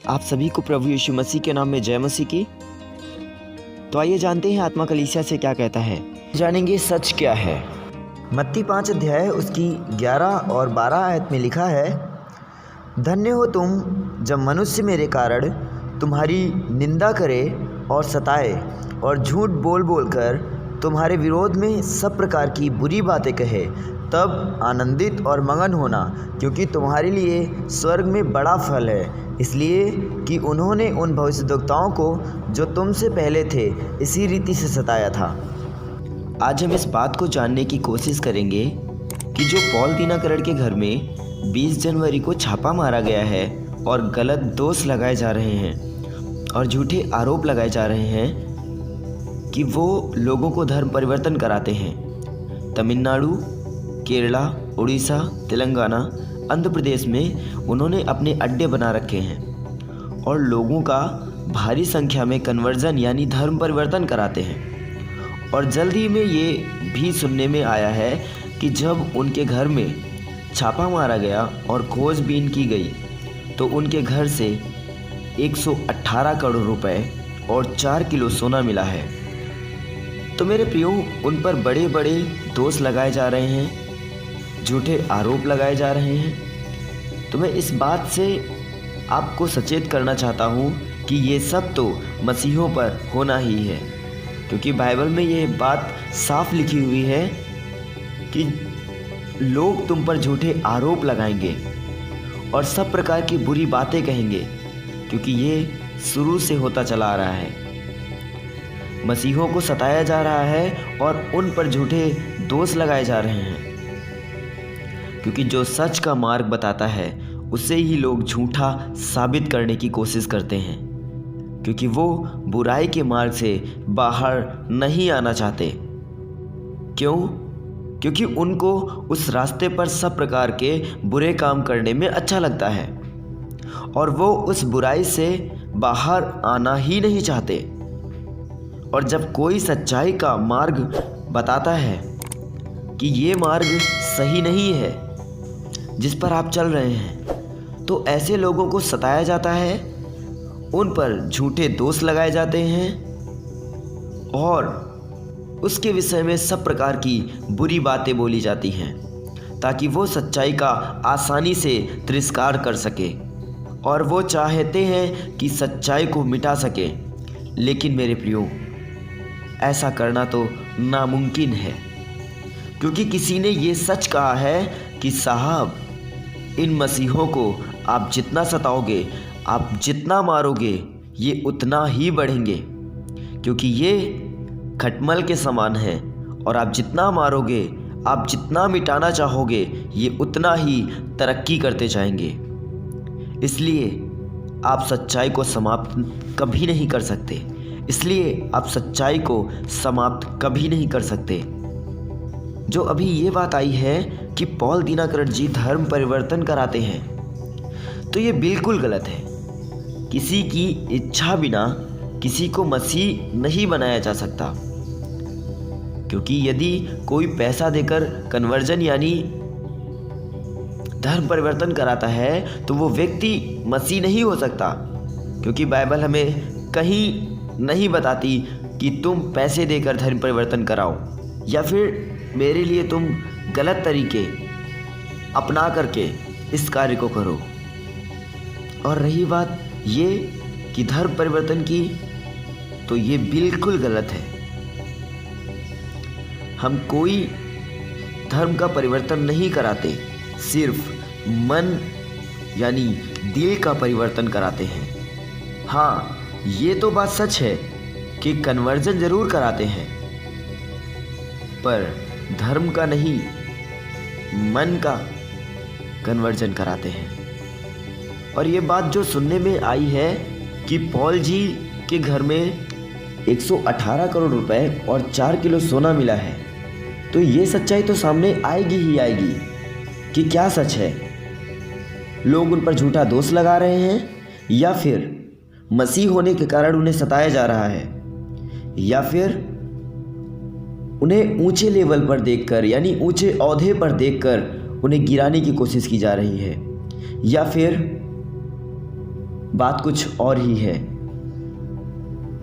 आप सभी को प्रभु यीशु मसीह के नाम में जय मसीह की। तो आइए जानते हैं आत्मा कलीसिया से क्या कहता है। जानेंगे सच क्या है। मत्ती 5 अध्याय उसकी 11 और 12 आयत में लिखा है, धन्य हो तुम जब मनुष्य मेरे कारण तुम्हारी निंदा करे और सताए और झूठ बोल बोल कर तुम्हारे विरोध में सब प्रकार की बुरी बातें कहे, तब आनंदित और मगन होना, क्योंकि तुम्हारे लिए स्वर्ग में बड़ा फल है, इसलिए कि उन्होंने उन भविष्यद्वक्ताओं को जो तुमसे पहले थे इसी रीति से सताया था। आज हम इस बात को जानने की कोशिश करेंगे कि जो पॉल दीनाकरण के घर में 20 जनवरी को छापा मारा गया है और गलत दोष लगाए जा रहे हैं और झूठे आरोप लगाए जा रहे हैं कि वो लोगों को धर्म परिवर्तन कराते हैं। तमिलनाडु, केरला, उड़ीसा, तेलंगाना, आंध्र प्रदेश में उन्होंने अपने अड्डे बना रखे हैं और लोगों का भारी संख्या में कन्वर्जन यानी धर्म परिवर्तन कराते हैं। और जल्द ही में ये भी सुनने में आया है कि जब उनके घर में छापा मारा गया और खोजबीन की गई तो उनके घर से 118 करोड़ रुपए और 4 किलो सोना मिला है। तो मेरे प्रियो, उन पर बड़े बड़े दोष लगाए जा रहे हैं, झूठे आरोप लगाए जा रहे हैं। तो मैं इस बात से आपको सचेत करना चाहता हूँ कि ये सब तो मसीहों पर होना ही है, क्योंकि बाइबल में ये बात साफ लिखी हुई है कि लोग तुम पर झूठे आरोप लगाएंगे और सब प्रकार की बुरी बातें कहेंगे, क्योंकि ये शुरू से होता चला आ रहा है। मसीहों को सताया जा रहा है और उन पर झूठे दोष लगाए जा रहे हैं, क्योंकि जो सच का मार्ग बताता है उसे ही लोग झूठा साबित करने की कोशिश करते हैं, क्योंकि वो बुराई के मार्ग से बाहर नहीं आना चाहते। क्यों? क्योंकि उनको उस रास्ते पर सब प्रकार के बुरे काम करने में अच्छा लगता है और वो उस बुराई से बाहर आना ही नहीं चाहते। और जब कोई सच्चाई का मार्ग बताता है कि ये मार्ग सही नहीं है जिस पर आप चल रहे हैं, तो ऐसे लोगों को सताया जाता है, उन पर झूठे दोष लगाए जाते हैं और उसके विषय में सब प्रकार की बुरी बातें बोली जाती हैं, ताकि वो सच्चाई का आसानी से तिरस्कार कर सके। और वो चाहते हैं कि सच्चाई को मिटा सके, लेकिन मेरे प्रियो, ऐसा करना तो नामुमकिन है, क्योंकि किसी ने ये सच कहा है कि साहब, इन मसीहों को आप जितना सताओगे, आप जितना मारोगे, ये उतना ही बढ़ेंगे, क्योंकि ये खटमल के समान है और आप जितना मारोगे, आप जितना मिटाना चाहोगे, ये उतना ही तरक्की करते जाएंगे। इसलिए आप सच्चाई को समाप्त कभी नहीं कर सकते, इसलिए आप सच्चाई को समाप्त कभी नहीं कर सकते। जो अभी ये बात आई है कि पॉल दीनाकरण जी धर्म परिवर्तन कराते हैं, तो ये बिल्कुल गलत है। किसी की इच्छा बिना किसी को मसीह नहीं बनाया जा सकता, क्योंकि यदि कोई पैसा देकर कन्वर्जन यानी धर्म परिवर्तन कराता है तो वो व्यक्ति मसीह नहीं हो सकता, क्योंकि बाइबल हमें कहीं नहीं बताती कि तुम पैसे देकर धर्म परिवर्तन कराओ या फिर मेरे लिए तुम गलत तरीके अपना करके इस कार्य को करो। और रही बात ये कि धर्म परिवर्तन की, तो ये बिल्कुल गलत है। हम कोई धर्म का परिवर्तन नहीं कराते, सिर्फ मन यानी दिल का परिवर्तन कराते हैं। हाँ, ये तो बात सच है कि कन्वर्जन ज़रूर कराते हैं, पर धर्म का नहीं, मन का कन्वर्जन कराते हैं। और ये बात जो सुनने में आई है कि पॉल जी के घर में 118 करोड़ रुपए और 4 किलो सोना मिला है, तो ये सच्चाई तो सामने आएगी ही आएगी कि क्या सच है। लोग उन पर झूठा दोष लगा रहे हैं, या फिर मसीह होने के कारण उन्हें सताया जा रहा है, या फिर उन्हें ऊंचे लेवल पर देखकर यानी ऊंचे ओहदे पर देखकर उन्हें गिराने की कोशिश की जा रही है, या फिर बात कुछ और ही है।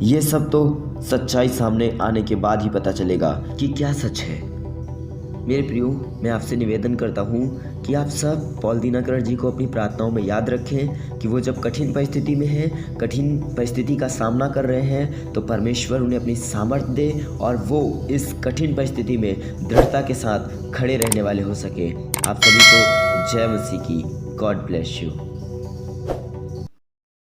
ये सब तो सच्चाई सामने आने के बाद ही पता चलेगा कि क्या सच है। मेरे प्रियो, मैं आपसे निवेदन करता हूँ कि आप सब पॉल दीनकर जी को अपनी प्रार्थनाओं में याद रखें कि वो जब कठिन परिस्थिति में हैं, कठिन परिस्थिति का सामना कर रहे हैं, तो परमेश्वर उन्हें अपनी सामर्थ्य दे और वो इस कठिन परिस्थिति में दृढ़ता के साथ खड़े रहने वाले हो सके। आप सभी को जय मसीह की। God bless you.